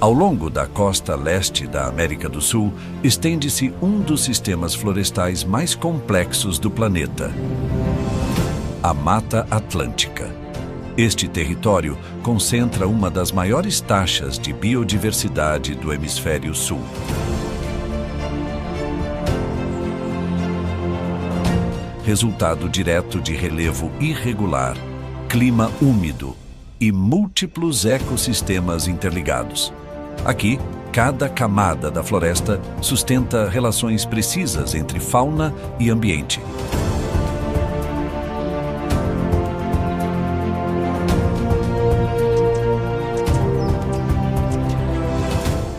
Ao longo da costa leste da América do Sul, estende-se um dos sistemas florestais mais complexos do planeta, a Mata Atlântica. Este território concentra uma das maiores taxas de biodiversidade do hemisfério sul. Resultado direto de relevo irregular, clima úmido e múltiplos ecossistemas interligados. Aqui, cada camada da floresta sustenta relações precisas entre fauna e ambiente.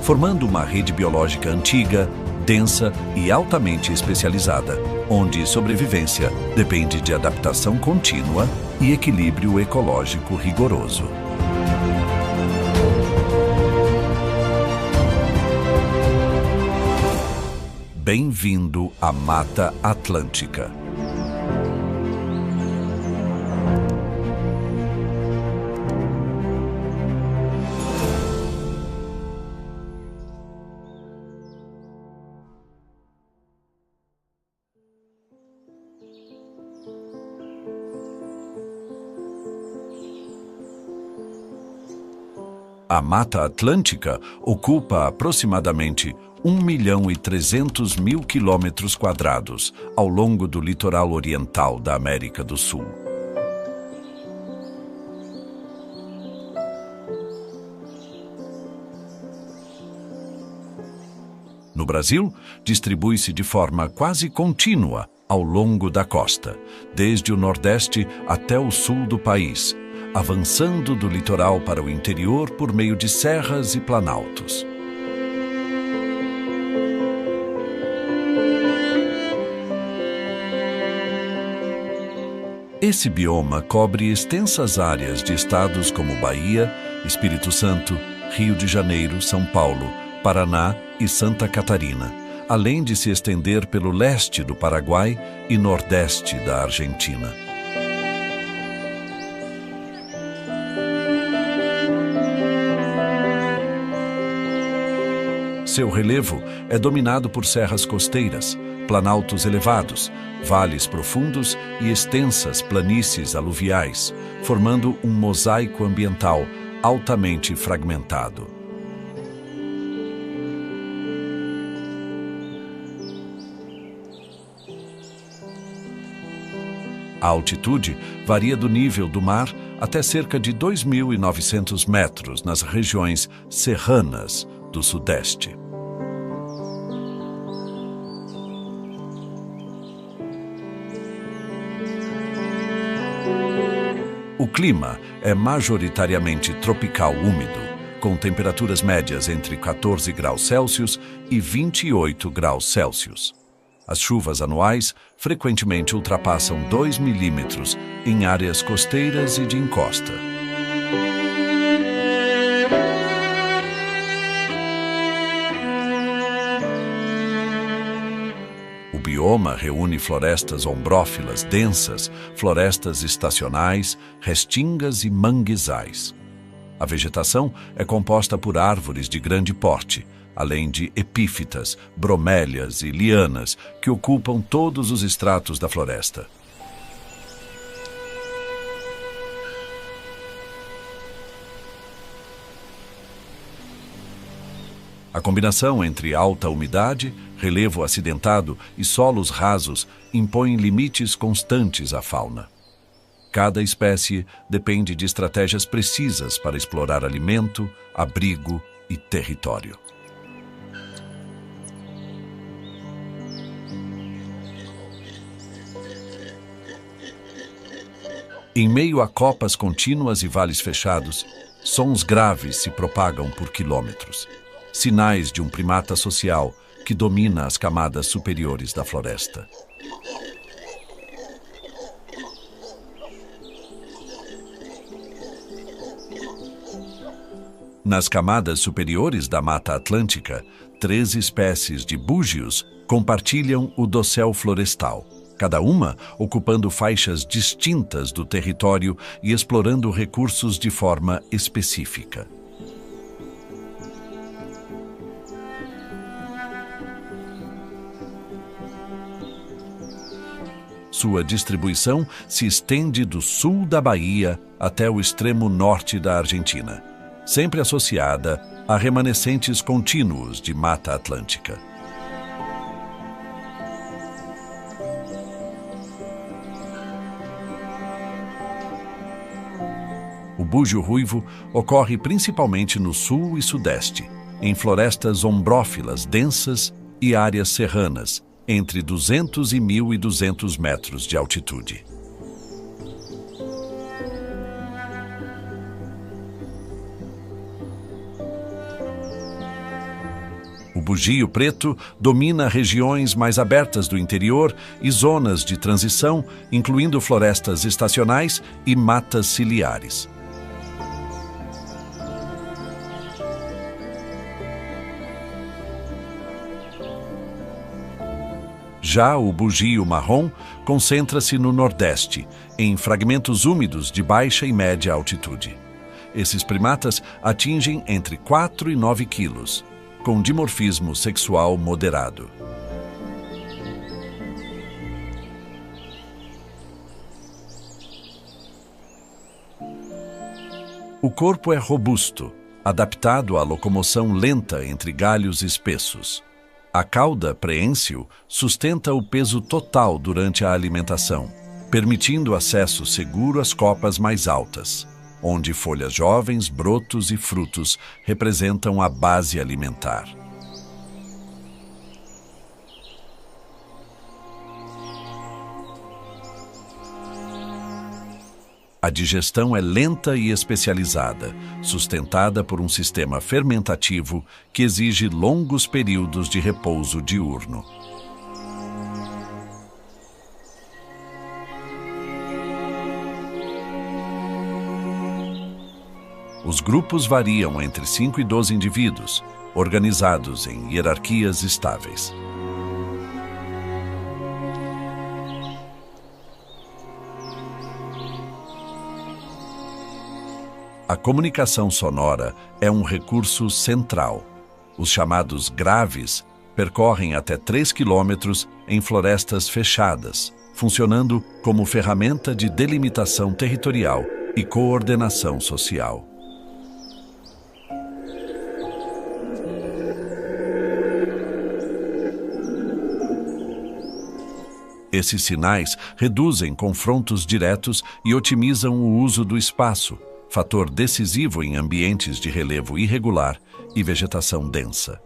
Formando uma rede biológica antiga, densa e altamente especializada, onde sobrevivência depende de adaptação contínua e equilíbrio ecológico rigoroso. Bem-vindo à Mata Atlântica. A Mata Atlântica ocupa aproximadamente 1.300.000 quilômetros quadrados ao longo do litoral oriental da América do Sul. No Brasil, distribui-se de forma quase contínua ao longo da costa, desde o Nordeste até o sul do país, avançando do litoral para o interior por meio de serras e planaltos. Esse bioma cobre extensas áreas de estados como Bahia, Espírito Santo, Rio de Janeiro, São Paulo, Paraná e Santa Catarina, além de se estender pelo leste do Paraguai e nordeste da Argentina. Seu relevo é dominado por serras costeiras, planaltos elevados, vales profundos e extensas planícies aluviais, formando um mosaico ambiental altamente fragmentado. A altitude varia do nível do mar até cerca de 2.900 metros nas regiões serranas do Sudeste. O clima é majoritariamente tropical úmido, com temperaturas médias entre 14 graus Celsius e 28 graus Celsius. As chuvas anuais frequentemente ultrapassam 2 milímetros em áreas costeiras e de encosta. O bioma reúne florestas ombrófilas densas, florestas estacionais, restingas e manguezais. A vegetação é composta por árvores de grande porte, além de epífitas, bromélias e lianas que ocupam todos os estratos da floresta. A combinação entre alta umidade, relevo acidentado e solos rasos impõe limites constantes à fauna. Cada espécie depende de estratégias precisas para explorar alimento, abrigo e território. Em meio a copas contínuas e vales fechados, sons graves se propagam por quilômetros, sinais de um primata social que domina as camadas superiores da floresta. Nas camadas superiores da Mata Atlântica, 3 espécies de búgios compartilham o dossel florestal, cada uma ocupando faixas distintas do território e explorando recursos de forma específica. Sua distribuição se estende do sul da Bahia até o extremo norte da Argentina, sempre associada a remanescentes contínuos de Mata Atlântica. O búgio ruivo ocorre principalmente no sul e sudeste, em florestas ombrófilas densas e áreas serranas, entre 200 e 1.200 metros de altitude. O bugio preto domina regiões mais abertas do interior e zonas de transição, incluindo florestas estacionais e matas ciliares. Já o bugio marrom concentra-se no nordeste, em fragmentos úmidos de baixa e média altitude. Esses primatas atingem entre 4 e 9 quilos, com dimorfismo sexual moderado. O corpo é robusto, adaptado à locomoção lenta entre galhos espessos. A cauda preênsil sustenta o peso total durante a alimentação, permitindo acesso seguro às copas mais altas, onde folhas jovens, brotos e frutos representam a base alimentar. A digestão é lenta e especializada, sustentada por um sistema fermentativo que exige longos períodos de repouso diurno. Os grupos variam entre 5 e 12 indivíduos, organizados em hierarquias estáveis. A comunicação sonora é um recurso central. Os chamados graves percorrem até 3 quilômetros em florestas fechadas, funcionando como ferramenta de delimitação territorial e coordenação social. Esses sinais reduzem confrontos diretos e otimizam o uso do espaço, fator decisivo em ambientes de relevo irregular e vegetação densa.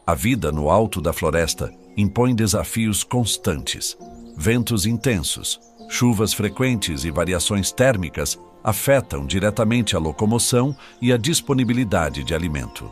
A vida no alto da floresta impõe desafios constantes. Ventos intensos, chuvas frequentes e variações térmicas afetam diretamente a locomoção e a disponibilidade de alimento.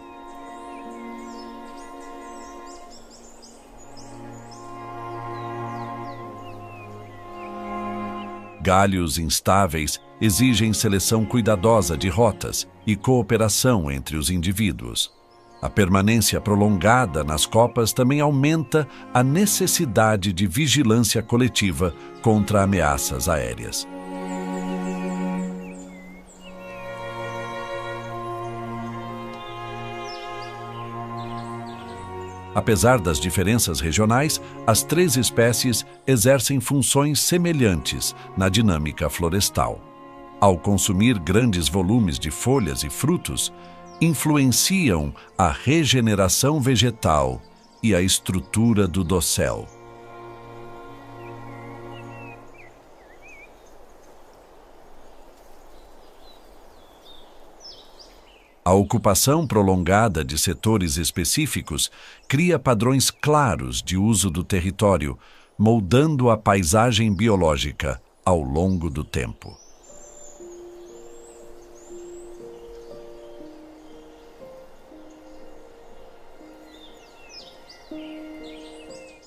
Galhos instáveis exigem seleção cuidadosa de rotas e cooperação entre os indivíduos. A permanência prolongada nas copas também aumenta a necessidade de vigilância coletiva contra ameaças aéreas. Apesar das diferenças regionais, as 3 espécies exercem funções semelhantes na dinâmica florestal. Ao consumir grandes volumes de folhas e frutos, influenciam a regeneração vegetal e a estrutura do dossel. A ocupação prolongada de setores específicos cria padrões claros de uso do território, moldando a paisagem biológica ao longo do tempo.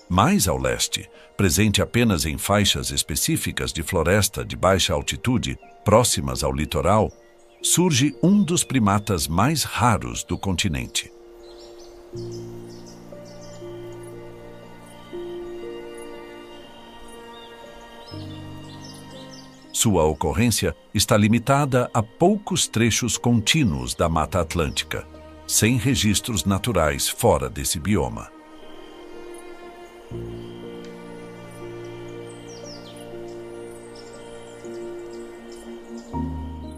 Mais ao leste, presente apenas em faixas específicas de floresta de baixa altitude, próximas ao litoral, surge um dos primatas mais raros do continente. Sua ocorrência está limitada a poucos trechos contínuos da Mata Atlântica, sem registros naturais fora desse bioma.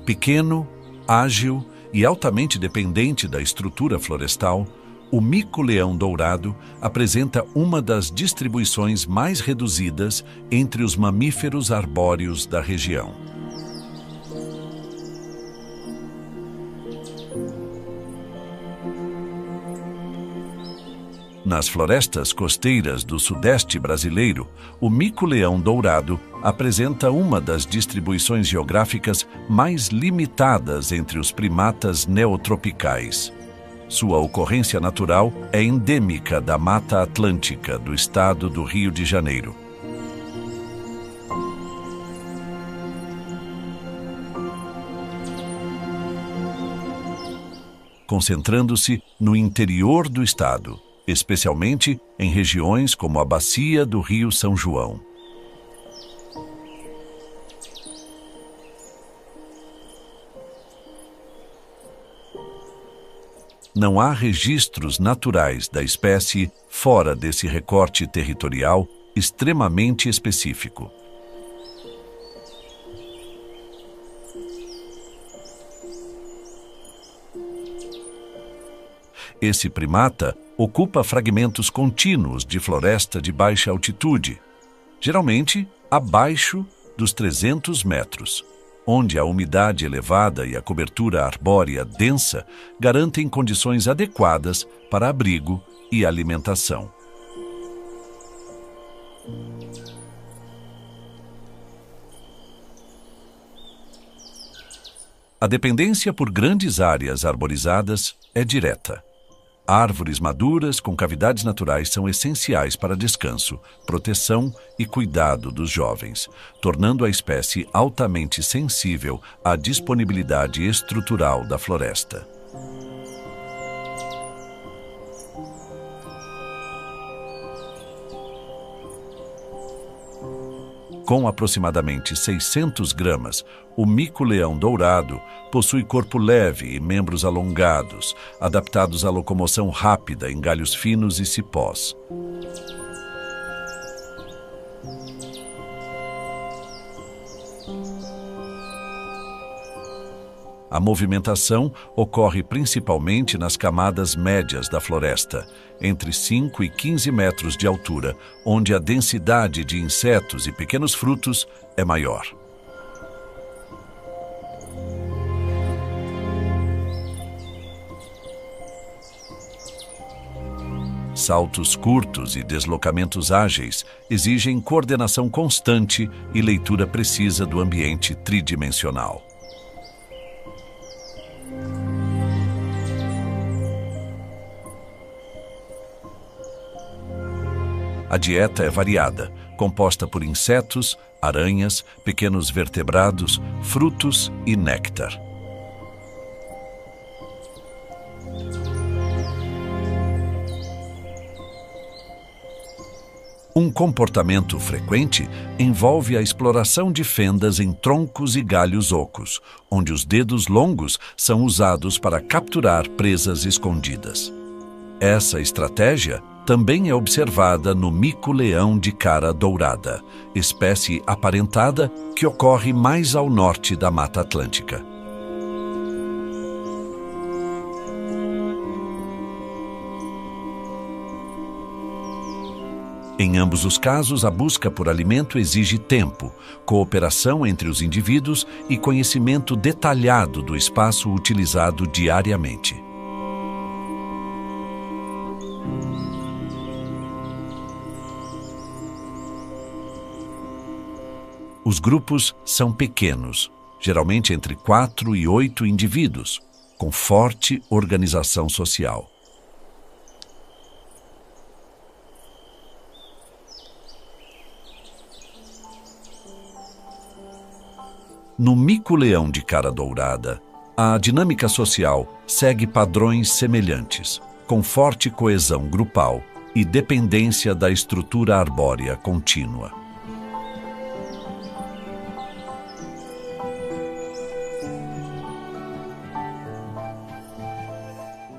Pequeno, ágil e altamente dependente da estrutura florestal, o mico-leão dourado apresenta uma das distribuições mais reduzidas entre os mamíferos arbóreos da região. Nas florestas costeiras do sudeste brasileiro, o mico-leão dourado apresenta uma das distribuições geográficas mais limitadas entre os primatas neotropicais. Sua ocorrência natural é endêmica da Mata Atlântica do estado do Rio de Janeiro. Concentrando-se no interior do estado, especialmente em regiões como a bacia do Rio São João. Não há registros naturais da espécie fora desse recorte territorial extremamente específico. Esse primata ocupa fragmentos contínuos de floresta de baixa altitude, geralmente abaixo dos 300 metros, onde a umidade elevada e a cobertura arbórea densa garantem condições adequadas para abrigo e alimentação. A dependência por grandes áreas arborizadas é direta. Árvores maduras com cavidades naturais são essenciais para descanso, proteção e cuidado dos jovens, tornando a espécie altamente sensível à disponibilidade estrutural da floresta. Com aproximadamente 600 gramas, o mico-leão dourado possui corpo leve e membros alongados, adaptados à locomoção rápida em galhos finos e cipós. A movimentação ocorre principalmente nas camadas médias da floresta, entre 5 e 15 metros de altura, onde a densidade de insetos e pequenos frutos é maior. Saltos curtos e deslocamentos ágeis exigem coordenação constante e leitura precisa do ambiente tridimensional. A dieta é variada, composta por insetos, aranhas, pequenos vertebrados, frutos e néctar. Um comportamento frequente envolve a exploração de fendas em troncos e galhos ocos, onde os dedos longos são usados para capturar presas escondidas. Essa estratégia também é observada no mico-leão de cara dourada, espécie aparentada que ocorre mais ao norte da Mata Atlântica. Em ambos os casos, a busca por alimento exige tempo, cooperação entre os indivíduos e conhecimento detalhado do espaço utilizado diariamente. Os grupos são pequenos, geralmente entre 4 e 8 indivíduos, com forte organização social. No mico-leão de cara dourada, a dinâmica social segue padrões semelhantes, com forte coesão grupal e dependência da estrutura arbórea contínua.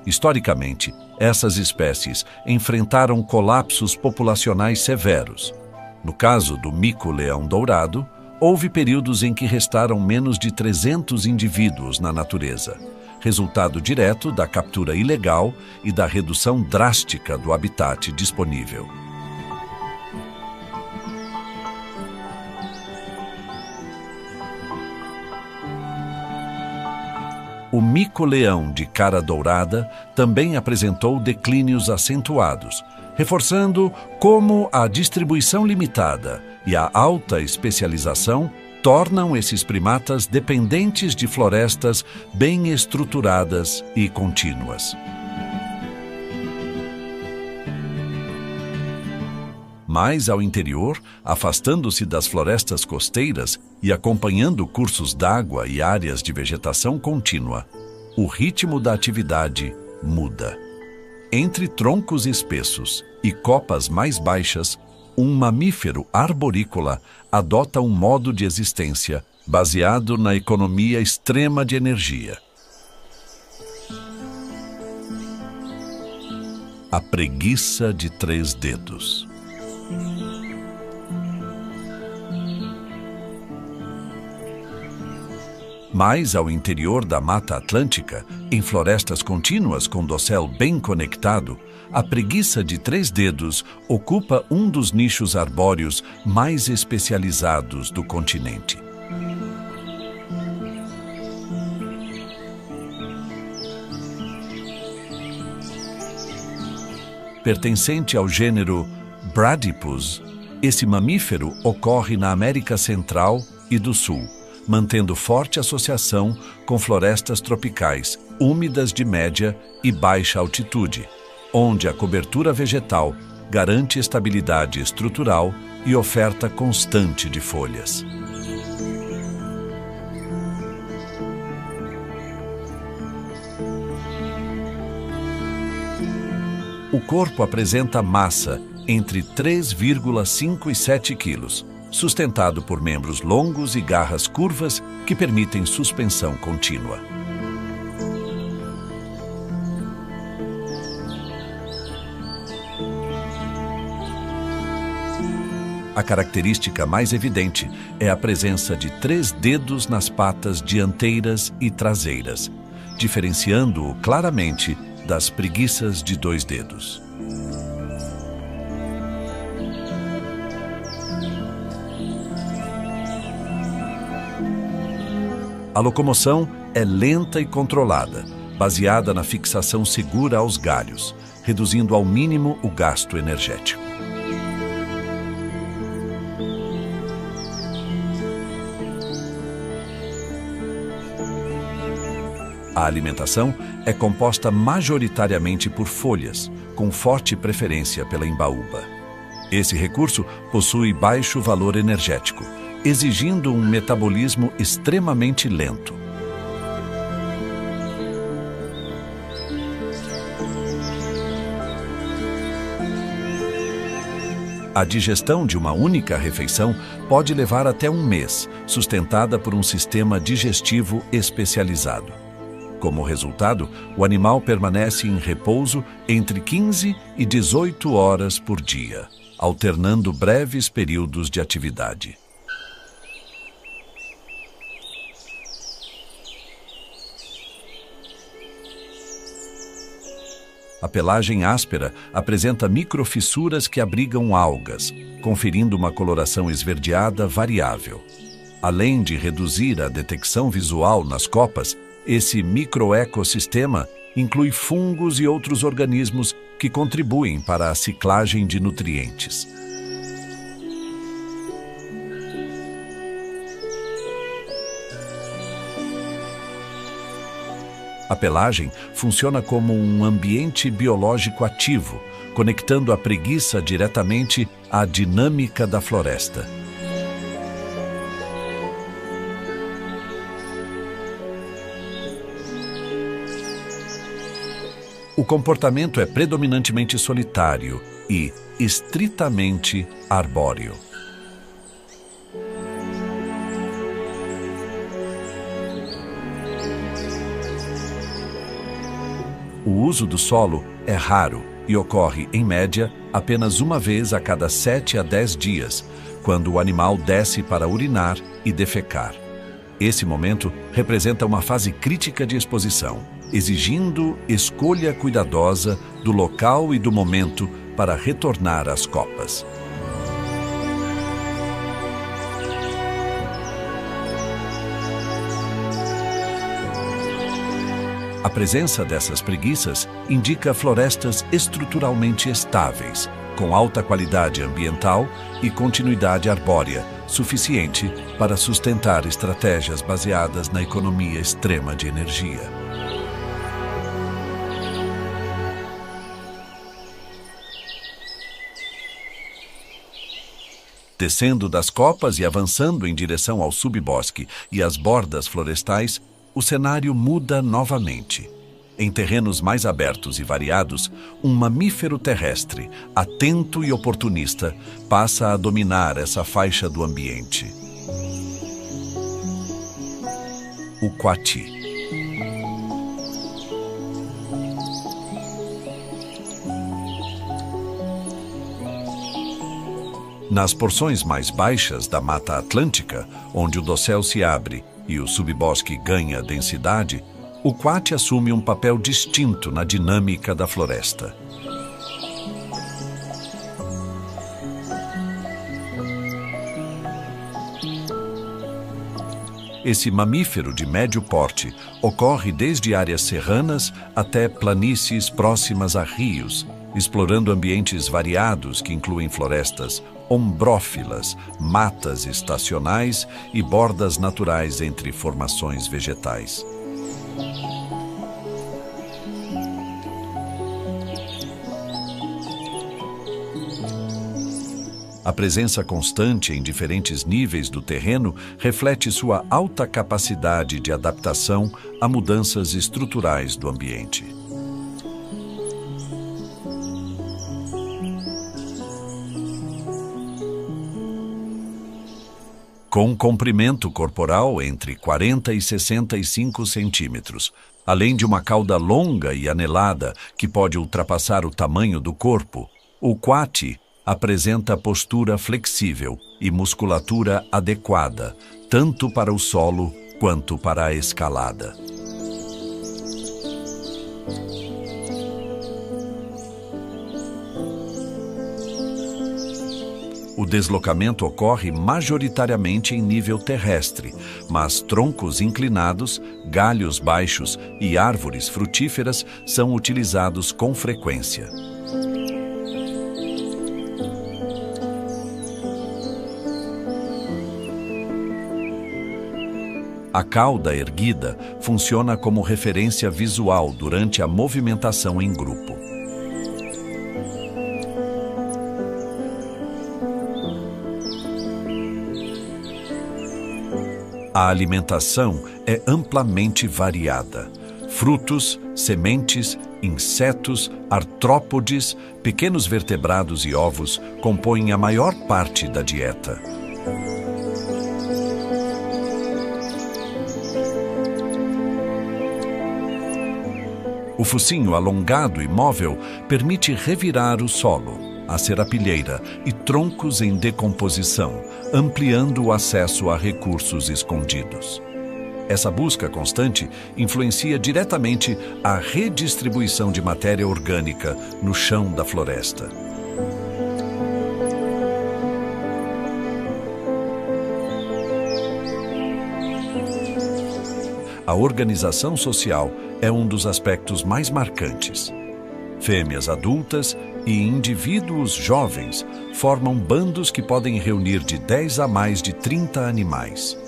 Historicamente, essas espécies enfrentaram colapsos populacionais severos. No caso do mico-leão-dourado, houve períodos em que restaram menos de 300 indivíduos na natureza, resultado direto da captura ilegal e da redução drástica do habitat disponível. O mico-leão de cara dourada também apresentou declínios acentuados, reforçando como a distribuição limitada e a alta especialização tornam esses primatas dependentes de florestas bem estruturadas e contínuas. Mais ao interior, afastando-se das florestas costeiras e acompanhando cursos d'água e áreas de vegetação contínua, o ritmo da atividade muda. Entre troncos espessos e copas mais baixas, um mamífero arborícola adota um modo de existência baseado na economia extrema de energia. A preguiça de 3 dedos. Mais ao interior da Mata Atlântica, em florestas contínuas com dossel bem conectado, a preguiça de 3 dedos ocupa um dos nichos arbóreos mais especializados do continente. Pertencente ao gênero Bradypus, esse mamífero ocorre na América Central e do Sul, mantendo forte associação com florestas tropicais, úmidas de média e baixa altitude, onde a cobertura vegetal garante estabilidade estrutural e oferta constante de folhas. O corpo apresenta massa entre 3,5 e 7 quilos, sustentado por membros longos e garras curvas que permitem suspensão contínua. A característica mais evidente é a presença de 3 dedos nas patas dianteiras e traseiras, diferenciando-o claramente das preguiças de 2 dedos. A locomoção é lenta e controlada, baseada na fixação segura aos galhos, reduzindo ao mínimo o gasto energético. A alimentação é composta majoritariamente por folhas, com forte preferência pela embaúba. Esse recurso possui baixo valor energético, exigindo um metabolismo extremamente lento. A digestão de uma única refeição pode levar até um mês, sustentada por um sistema digestivo especializado. Como resultado, o animal permanece em repouso entre 15 e 18 horas por dia, alternando breves períodos de atividade. A pelagem áspera apresenta microfissuras que abrigam algas, conferindo uma coloração esverdeada variável. Além de reduzir a detecção visual nas copas, esse microecossistema inclui fungos e outros organismos que contribuem para a ciclagem de nutrientes. A pelagem funciona como um ambiente biológico ativo, conectando a preguiça diretamente à dinâmica da floresta. O comportamento é predominantemente solitário e estritamente arbóreo. O uso do solo é raro e ocorre, em média, apenas uma vez a cada 7 a 10 dias, quando o animal desce para urinar e defecar. Esse momento representa uma fase crítica de exposição, exigindo escolha cuidadosa do local e do momento para retornar às copas. A presença dessas preguiças indica florestas estruturalmente estáveis, com alta qualidade ambiental e continuidade arbórea, suficiente para sustentar estratégias baseadas na economia extrema de energia. Descendo das copas e avançando em direção ao subbosque e às bordas florestais, o cenário muda novamente. Em terrenos mais abertos e variados, um mamífero terrestre, atento e oportunista, passa a dominar essa faixa do ambiente. O coati. Nas porções mais baixas da Mata Atlântica, onde o dossel se abre e o subbosque ganha densidade, o coati assume um papel distinto na dinâmica da floresta. Esse mamífero de médio porte ocorre desde áreas serranas até planícies próximas a rios, explorando ambientes variados que incluem florestas ombrófilas, matas estacionais e bordas naturais entre formações vegetais. A presença constante em diferentes níveis do terreno reflete sua alta capacidade de adaptação a mudanças estruturais do ambiente. Com comprimento corporal entre 40 e 65 centímetros, além de uma cauda longa e anelada que pode ultrapassar o tamanho do corpo, o coati apresenta postura flexível e musculatura adequada, tanto para o solo quanto para a escalada. O deslocamento ocorre majoritariamente em nível terrestre, mas troncos inclinados, galhos baixos e árvores frutíferas são utilizados com frequência. A cauda erguida funciona como referência visual durante a movimentação em grupo. A alimentação é amplamente variada. Frutos, sementes, insetos, artrópodes, pequenos vertebrados e ovos compõem a maior parte da dieta. O focinho alongado e móvel permite revirar o solo, a serapilheira e troncos em decomposição, ampliando o acesso a recursos escondidos. Essa busca constante influencia diretamente a redistribuição de matéria orgânica no chão da floresta. A organização social é um dos aspectos mais marcantes. Fêmeas adultas e indivíduos jovens formam bandos que podem reunir de 10 a mais de 30 animais.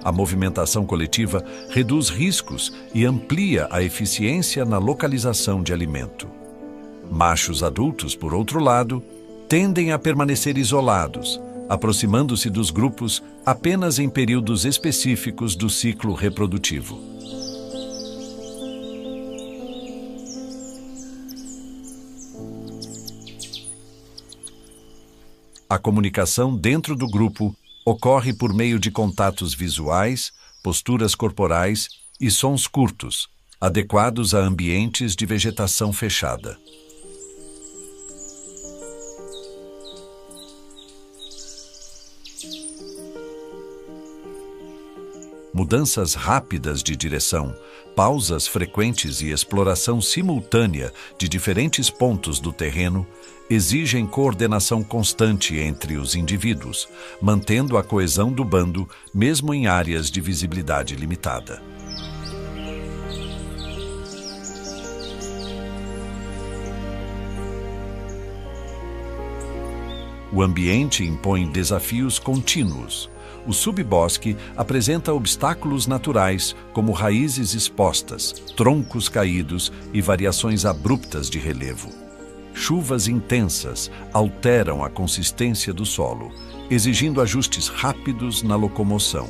A movimentação coletiva reduz riscos e amplia a eficiência na localização de alimento. Machos adultos, por outro lado, tendem a permanecer isolados, aproximando-se dos grupos apenas em períodos específicos do ciclo reprodutivo. A comunicação dentro do grupo ocorre por meio de contatos visuais, posturas corporais e sons curtos, adequados a ambientes de vegetação fechada. Mudanças rápidas de direção, pausas frequentes e exploração simultânea de diferentes pontos do terreno exigem coordenação constante entre os indivíduos, mantendo a coesão do bando mesmo em áreas de visibilidade limitada. O ambiente impõe desafios contínuos. O subbosque apresenta obstáculos naturais, como raízes expostas, troncos caídos e variações abruptas de relevo. Chuvas intensas alteram a consistência do solo, exigindo ajustes rápidos na locomoção.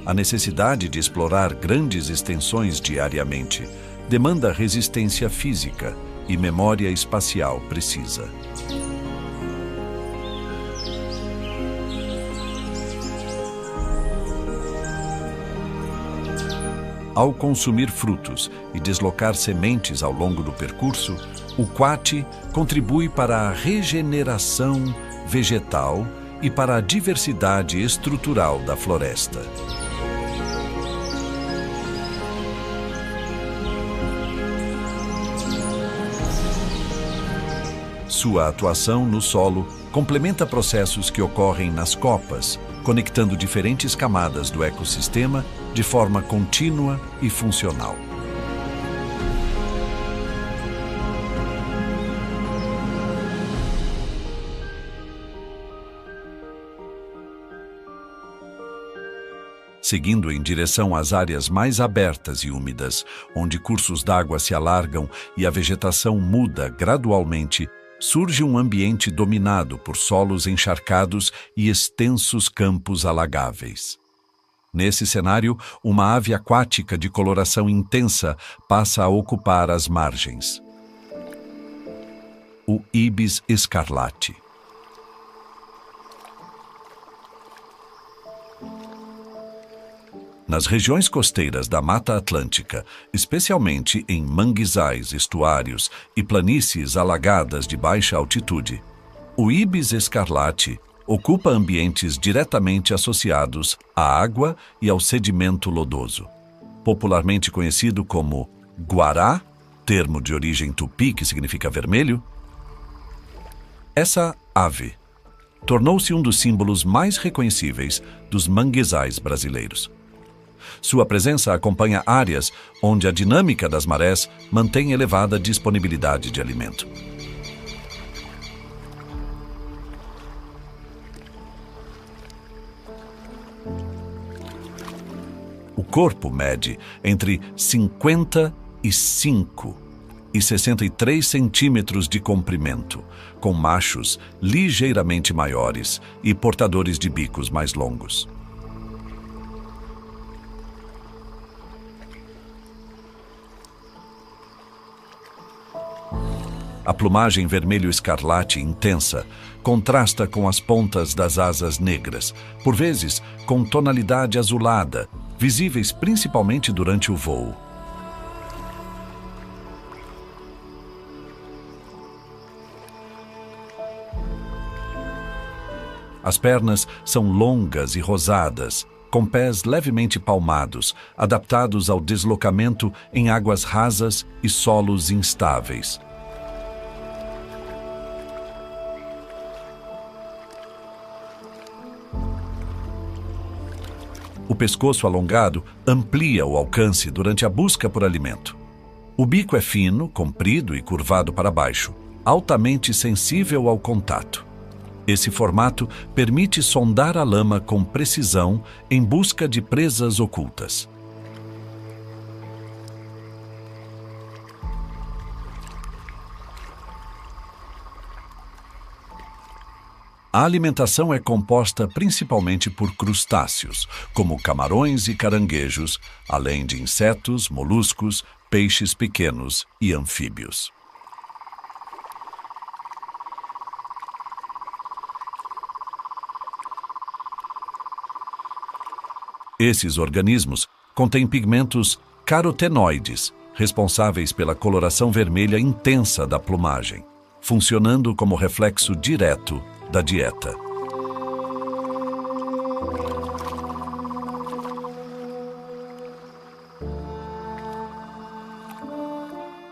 A necessidade de explorar grandes extensões diariamente demanda resistência física e memória espacial precisa. Ao consumir frutos e deslocar sementes ao longo do percurso, o quat contribui para a regeneração vegetal e para a diversidade estrutural da floresta. Sua atuação no solo complementa processos que ocorrem nas copas, conectando diferentes camadas do ecossistema de forma contínua e funcional. Seguindo em direção às áreas mais abertas e úmidas, onde cursos d'água se alargam e a vegetação muda gradualmente, surge um ambiente dominado por solos encharcados e extensos campos alagáveis. Nesse cenário, uma ave aquática de coloração intensa passa a ocupar as margens. O ibis escarlate. Nas regiões costeiras da Mata Atlântica, especialmente em manguezais, estuários e planícies alagadas de baixa altitude, o ibis escarlate ocupa ambientes diretamente associados à água e ao sedimento lodoso. Popularmente conhecido como guará, termo de origem tupi que significa vermelho, essa ave tornou-se um dos símbolos mais reconhecíveis dos manguezais brasileiros. Sua presença acompanha áreas onde a dinâmica das marés mantém elevada disponibilidade de alimento. O corpo mede entre 55 e 63 centímetros de comprimento, com machos ligeiramente maiores e portadores de bicos mais longos. A plumagem vermelho-escarlate intensa contrasta com as pontas das asas negras, por vezes com tonalidade azulada, visíveis principalmente durante o voo. As pernas são longas e rosadas, com pés levemente palmados, adaptados ao deslocamento em águas rasas e solos instáveis. O pescoço alongado amplia o alcance durante a busca por alimento. O bico é fino, comprido e curvado para baixo, altamente sensível ao contato. Esse formato permite sondar a lama com precisão em busca de presas ocultas. A alimentação é composta principalmente por crustáceos, como camarões e caranguejos, além de insetos, moluscos, peixes pequenos e anfíbios. Esses organismos contêm pigmentos carotenoides, responsáveis pela coloração vermelha intensa da plumagem, funcionando como reflexo direto da dieta.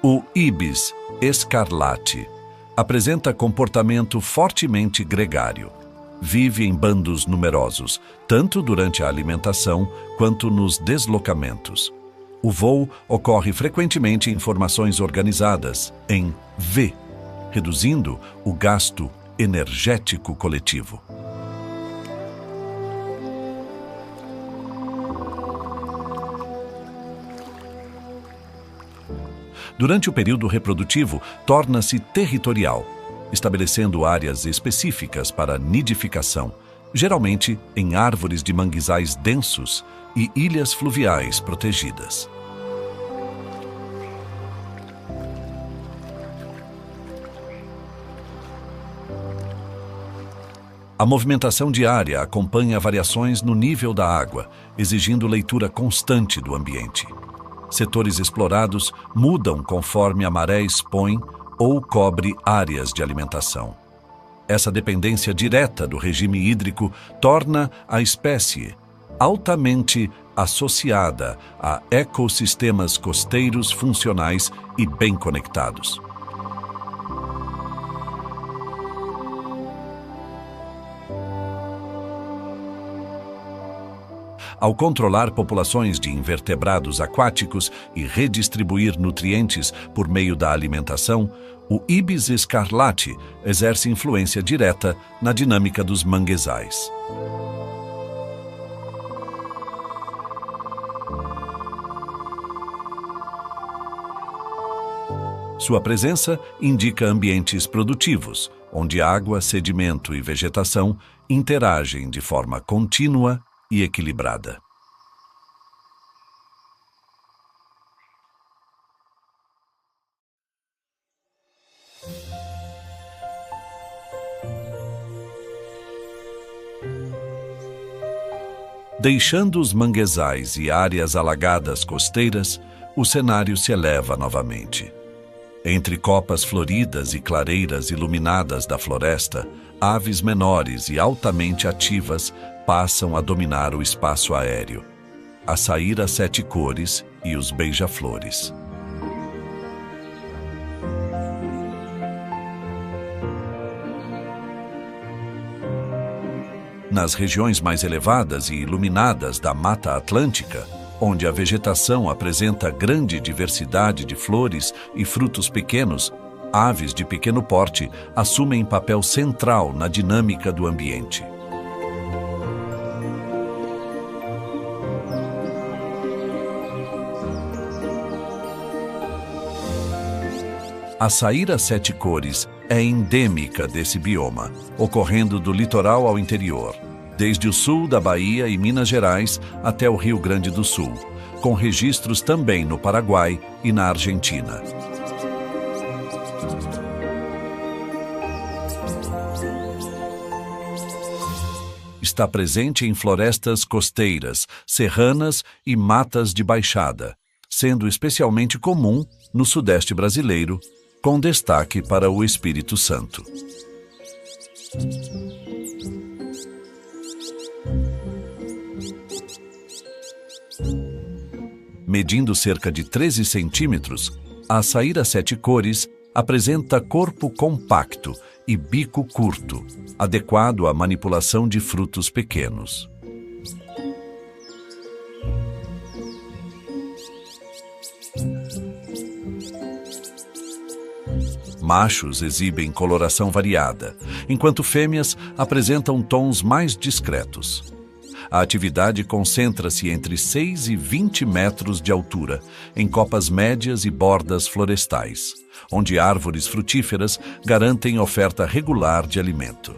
O ibis escarlate apresenta comportamento fortemente gregário. Vive em bandos numerosos, tanto durante a alimentação quanto nos deslocamentos. O voo ocorre frequentemente em formações organizadas, em V, reduzindo o gasto energético coletivo. Durante o período reprodutivo, torna-se territorial, estabelecendo áreas específicas para nidificação, geralmente em árvores de manguezais densos e ilhas fluviais protegidas. A movimentação diária acompanha variações no nível da água, exigindo leitura constante do ambiente. Setores explorados mudam conforme a maré expõe ou cobre áreas de alimentação. Essa dependência direta do regime hídrico torna a espécie altamente associada a ecossistemas costeiros funcionais e bem conectados. Ao controlar populações de invertebrados aquáticos e redistribuir nutrientes por meio da alimentação, o ibis escarlate exerce influência direta na dinâmica dos manguezais. Sua presença indica ambientes produtivos, onde água, sedimento e vegetação interagem de forma contínua e equilibrada. Deixando os manguezais e áreas alagadas costeiras, o cenário se eleva novamente. Entre copas floridas e clareiras iluminadas da floresta, aves menores e altamente ativas passam a dominar o espaço aéreo. A saíra sete cores e os beija-flores. Nas regiões mais elevadas e iluminadas da Mata Atlântica, onde a vegetação apresenta grande diversidade de flores e frutos pequenos, aves de pequeno porte assumem papel central na dinâmica do ambiente. A saíra sete cores é endêmica desse bioma, ocorrendo do litoral ao interior, desde o sul da Bahia e Minas Gerais até o Rio Grande do Sul, com registros também no Paraguai e na Argentina. Está presente em florestas costeiras, serranas e matas de baixada, sendo especialmente comum no sudeste brasileiro, com destaque para o Espírito Santo. Medindo cerca de 13 centímetros, a saíra sete cores apresenta corpo compacto e bico curto, adequado à manipulação de frutos pequenos. Machos exibem coloração variada, enquanto fêmeas apresentam tons mais discretos. A atividade concentra-se entre 6 e 20 metros de altura, em copas médias e bordas florestais, onde árvores frutíferas garantem oferta regular de alimento.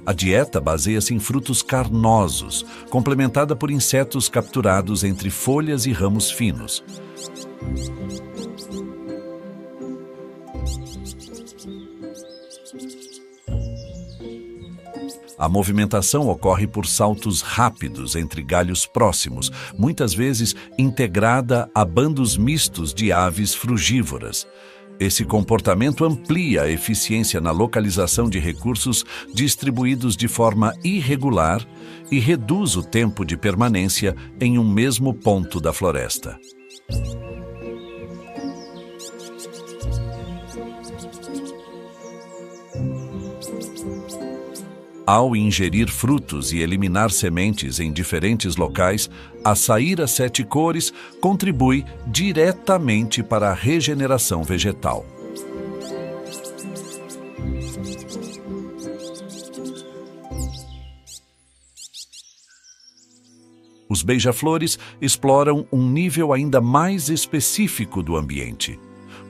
A dieta baseia-se em frutos carnosos, complementada por insetos capturados entre folhas e ramos finos. A movimentação ocorre por saltos rápidos entre galhos próximos, muitas vezes integrada a bandos mistos de aves frugívoras. Esse comportamento amplia a eficiência na localização de recursos distribuídos de forma irregular e reduz o tempo de permanência em um mesmo ponto da floresta. Ao ingerir frutos e eliminar sementes em diferentes locais, a saíra 7 cores contribui diretamente para a regeneração vegetal. Os beija-flores exploram um nível ainda mais específico do ambiente.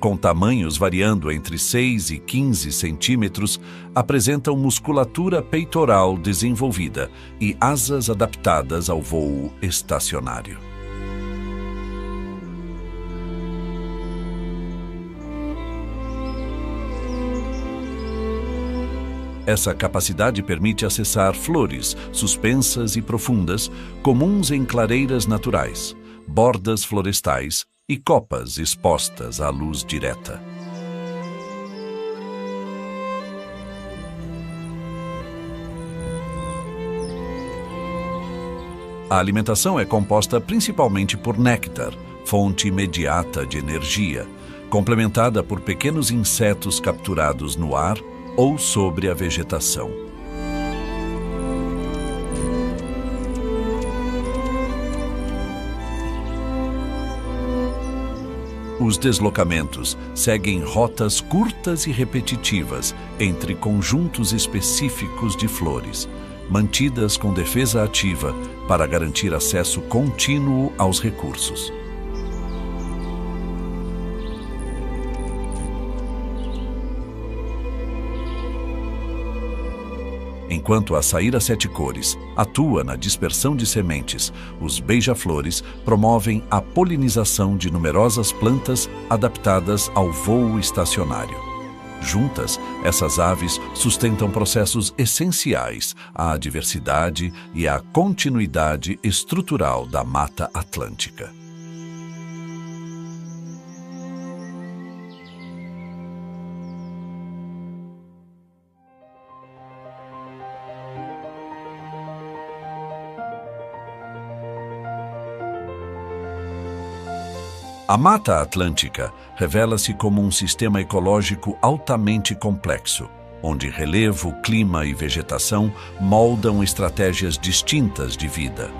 Com tamanhos variando entre 6 e 15 centímetros, apresentam musculatura peitoral desenvolvida e asas adaptadas ao voo estacionário. Essa capacidade permite acessar flores suspensas e profundas, comuns em clareiras naturais, bordas florestais e copas expostas à luz direta. A alimentação é composta principalmente por néctar, fonte imediata de energia, complementada por pequenos insetos capturados no ar ou sobre a vegetação. Os deslocamentos seguem rotas curtas e repetitivas entre conjuntos específicos de flores, mantidas com defesa ativa para garantir acesso contínuo aos recursos. Enquanto a saíra 7 cores atua na dispersão de sementes, os beija-flores promovem a polinização de numerosas plantas adaptadas ao voo estacionário. Juntas, essas aves sustentam processos essenciais à diversidade e à continuidade estrutural da Mata Atlântica. A Mata Atlântica revela-se como um sistema ecológico altamente complexo, onde relevo, clima e vegetação moldam estratégias distintas de vida.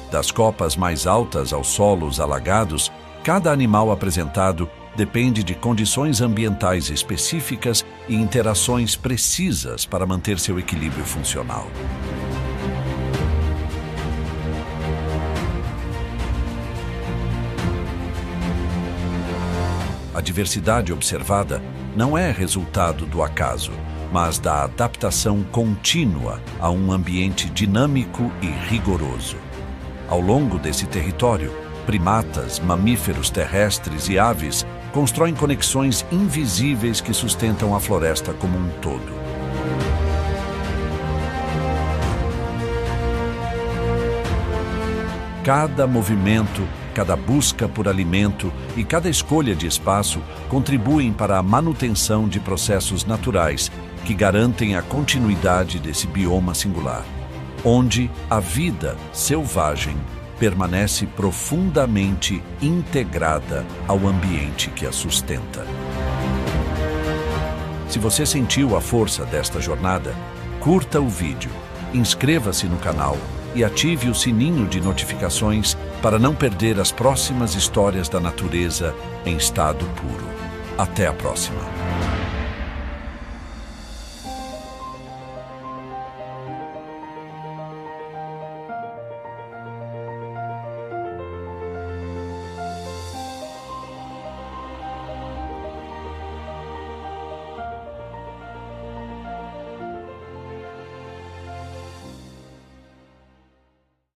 Das copas mais altas aos solos alagados, cada animal apresentado depende de condições ambientais específicas e interações precisas para manter seu equilíbrio funcional. A diversidade observada não é resultado do acaso, mas da adaptação contínua a um ambiente dinâmico e rigoroso. Ao longo desse território, primatas, mamíferos terrestres e aves constroem conexões invisíveis que sustentam a floresta como um todo. Cada movimento, cada busca por alimento e cada escolha de espaço contribuem para a manutenção de processos naturais que garantem a continuidade desse bioma singular, onde a vida selvagem permanece profundamente integrada ao ambiente que a sustenta. Se você sentiu a força desta jornada, curta o vídeo, inscreva-se no canal e ative o sininho de notificações para não perder as próximas histórias da natureza em estado puro. Até a próxima!